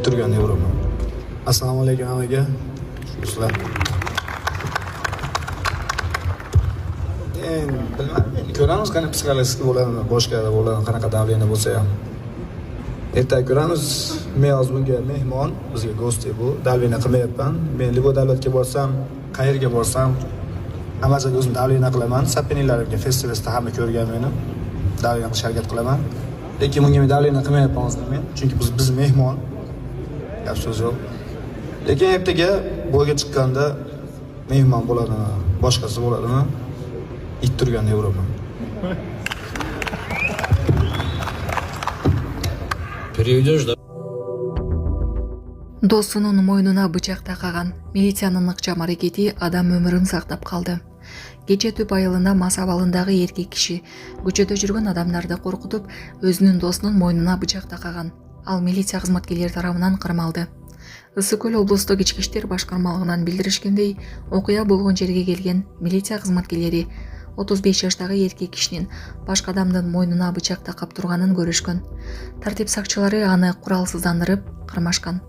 turgan yevroman. Assalomu alaykum hammaga. Sizlar. Bilmadim, ko'ramiz qani psixologik bo'ladimi, boshqa bo'ladi, qanaqa davleniya bo'lsa ham. Ertaga ko'ramiz. Men hozir bunga mehmon, bizga go'sti bu. Davleniya qilmayapman. Men libo davlatga borsam, qayerga borsam, hamma joyda o'zim davleniya qilaman. Sapenilarimga festivalda hamma ko'rgan meni. Davleniya qilishga harakat qilaman. Lekin bunga men davleniya qilmayapman hozir men. Chunki biz mehmon. Gap so'z yo'q. Lekin ertaga bo'yga chiqqanda mehmon bo'ladimi, boshqasi bo'ladimi? It turgan yevroman. Переведешь, да? Досунун мойнуна бычак такаган милициянын ыкчам аракети адам өмүрүн сактап калды. Кече түп айылында мас абалындагы эркек киши көчөдө жүргөн адамдарды коркутуп, өзүнүн досунун мойнуна бычак такаган. Ал милиция кызматкерлери тарабынан кармалды. Ысык Көл облустук ички иштер башкармалыгынан билдиришкендей, окуя болгон жерге келген милиция кызматкерлери 35 жаштагы эркек кишинин башка адамдын мойнуна бычак такап турганын көрүшкөн. Тартип сакчылары аны куралсыздандырып кармашкан.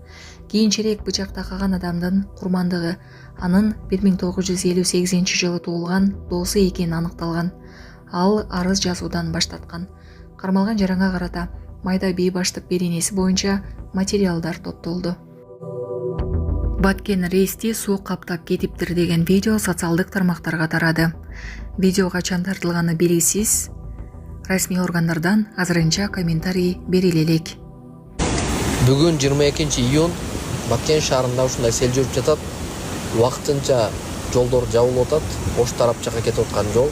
Кийинчерээк бычак такаган адамдын курмандыгы анын 1958-жылы туулган досу экени аныкталган. Ал арыз жазуудан баштаткан. Кармалган жаранга карата майда бий баштык беренеси боюнча материалдар топтолду. Баткен рейсти суу каптап кетиптир деген видео социалдык тармактарга тарады. Видео качан тартылганы белгисиз. Расмий органдардан азырынча комментарий бериле элек. Бүгүн 22 июнь Баткен шаарында ушундай сел жүрүп жатат. Убактынча жолдор жабылып атат. Ош тарап жака кетип аткан жол.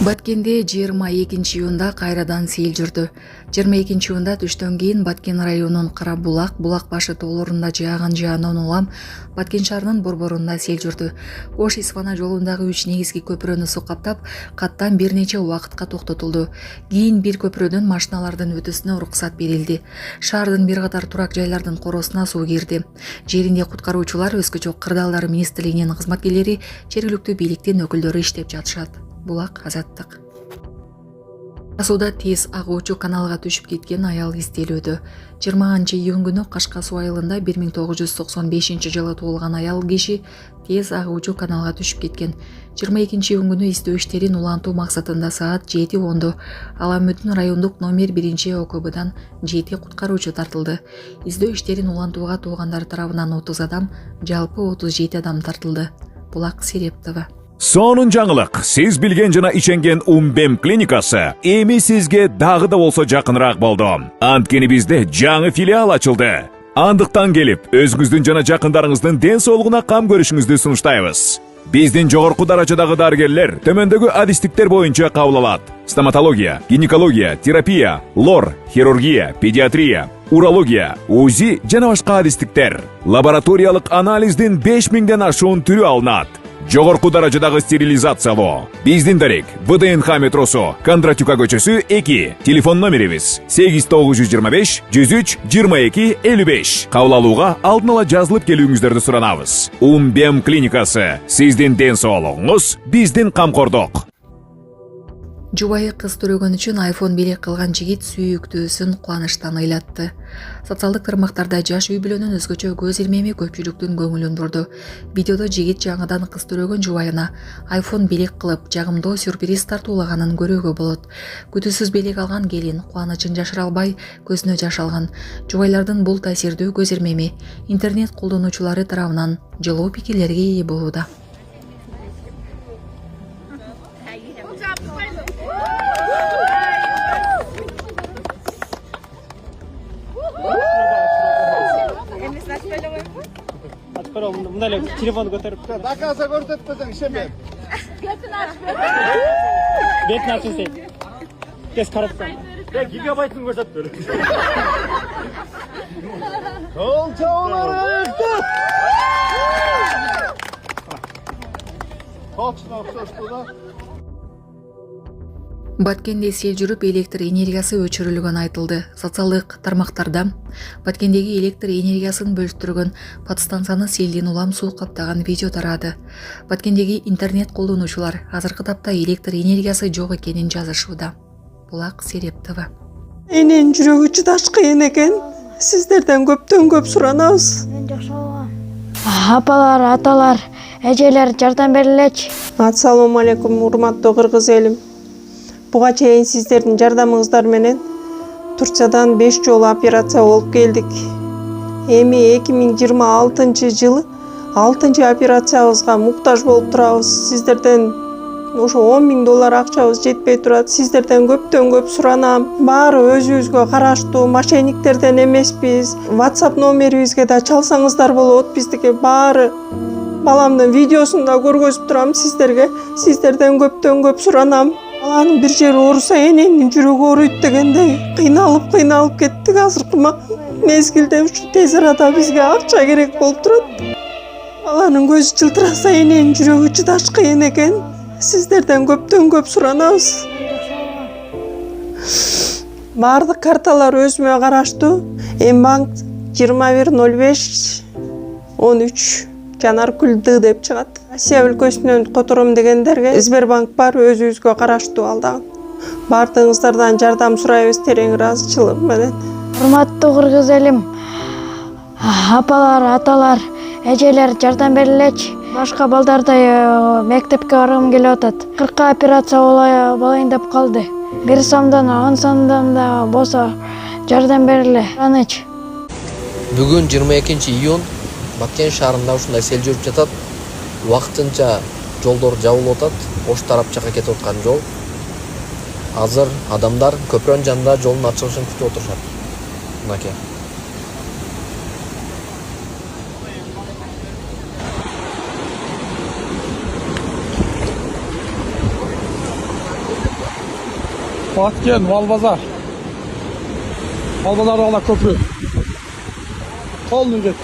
Баткенде 22 июнда кайрадан сел жүрдү. 22 июнда түштөн кийин Баткен районунун Карабулак, Булак башы тоолорунда жааган жаандан улам Баткен шаарынын борборунда сел жүрдү. Ош-Исфана жолундагы 3 негизги көпүрөнү суу каптап, каттан бир нече убакытка токтотулду. Кийин бир көпүрөдөн машиналардын өтүүсүнө уруксат берилди. Шаардын бир катар турак жайлардын коросуна суу кирди. Жеринде куткаруучулар, өзгөчө кырдаалдар министрлигинин кызматкерлери, жергиликтүү бийликтин өкүлдөрү иштеп жатышат. Булак азаттык. Сууда тез агуучу каналга түшүп кеткен аял изделүүдө. 20 июнь күнү Кашка суу айылында 1995-жылы туулган аял киши тез агуучу каналга түшүп кеткен. 22 июнь күнү издөө иштерин улантуу максатында саат 7:10 Аламүдүн райондук номер 1 ОКБдан 7 куткаруучу тартылды. Издөө иштерин улантууга туугандар тарабынан 30 адам, жалпы 37 адам тартылды. Булак Серептова. Сонун жаңылык, сиз билген жана иченген Умбем клиникасы эми сизге дагы да болсо жакыныраак болду. Анткени бизде жаңы филиал ачылды. Андыктан келип, өзүңүздүн жана жакындарыңыздын ден соолугуна кам көрүшүңүздү сунуштайбыз. Биздин жогорку даражадагы дарыгерлер төмөндөгү адистиктер боюнча кабыл алат. Стоматология, гинекология, терапия, лор, хирургия, педиатрия, урология, УЗИ жана башка адистиктер. Лабораториялык анализдин 5000ден ашуун түрү алынат. Жогорку даражадагы стерилизациялоо. Биздин дарек ВДНХ метросу, Кондратюка көчөсү 2. Телефон номерибиз 8925 103 22 55. Кабыл алууга алдын ала жазылып келүүңүздөрдү суранабыз. Умбем клиникасы. Сиздин ден соолугуңуз, биздин камкордук. Жубайы кыз төрөгөн үчүн iPhone белек кылган жигит сүйүктүүсүн кубанычтан ыйлатты. Социалдык тармактарда жаш үй бүлөнүн өзгөчө көз ирмеми көпчүлүктүн көңүлүн бурду. Видеодо жигит жаңыдан кыз төрөгөн жубайына iPhone белек кылып, жагымдуу сюрприз тартуулаганын көрүүгө болот. Күтүүсүз белек алган келин кубанычын жашыра албай көзүнө жаш алган. Жубайлардын бул таасирдүү көз ирмеми интернет колдонуучулары тарабынан жылуу пикирлерге ээ болууда. Мындай телефон көтөрүп Доказа көрсөтпөсөң ишенбейм. бетин ачып тез карап кал. Гигабайтын көрсөтпө. Ол чоолор өктү. Точно окшошту да. Баткенде сел жүрүп электр энергиясы өчүрүлгөнү айтылды. Социалдык тармактарда Баткендеги электр энергиясын бөлүштүргөн подстансаны селден улам суу каптаган видео тарады. Баткендеги интернет колдонуучулар азыркы тапта электр энергиясы жок экенин жазышууда. Булак Серептова. Энен жүрөгү чыдаш кыйын экен. Сиздерден көптөн көп суранабыз. Мен жакшы болом. Апалар, аталар, эжелер жардам берилечи. Ассалому алейкум, урматтуу кыргыз элим. Буга чейин сиздердин жардамыңыздар менен Турциядан 5 жолу операция болуп келдик. Эми 2026 жылы 6 операциябызга муктаж болуп турабыз. Сиздерден ошо $10.000 акчабыз жетпей турат. Сиздерден көптөн көп суранам. Баары өзүбүзгө караштуу, мошенниктерден эмеспиз. WhatsApp номерибизге да чалсаңыздар болот. Биздики баары баламдын видеосун да көргөзүп турам сиздерге. Сиздерден көптөн көп суранам. Баланын бир жери ооруса эненин жүрөгү ооруйт дегендей кыйналып кеттик. Азыркы мезгилде ушу тез арада бизге акча керек болуп турат. Баланын көзү жылтыраса эненин жүрөгү чыдаш кыйын экен. Сиздерден көптөн көп суранабыз. Баардык карталар өзүмө караштуу. Мбанк 210513 Жанаркүл Д деп чыгат. Россия өлкөсүнөн котором дегендерге Сбербанк бар, өзүбүзгө караштуу ал дагы. Баардыгыңыздардан жардам сурайбыз терең ыраазычылык менен. Урматтуу кыргыз элим, апалар, аталар, эжелер жардам берилечи. Башка балдардай мектепке баргым келип атат. 40 операция болайын деп калды. 1 сомдон 10 сомдон да болсо жардам бериле. Анычы. Бүгүн 22 июнь Баткен шаарында ушундай сел жүрүп жатат. Вакытынча жолдор жабылып атат. Ош тарап жака кетип аткан жол. Азыр адамдар көпүрөнүн жанында жолдун ачылышын күтүп отурушат. Мынакей. Баткен, Малбазар. Малбазардагы көпүрө. Полный кет.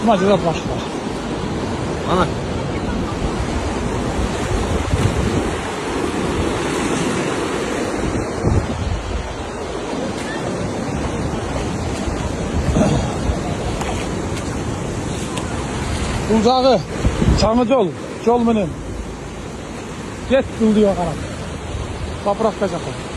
Смотри, да, пошла. Ана. Бул жагы жаңы жол менен. Кет кылдыга карап. Поправка жакка.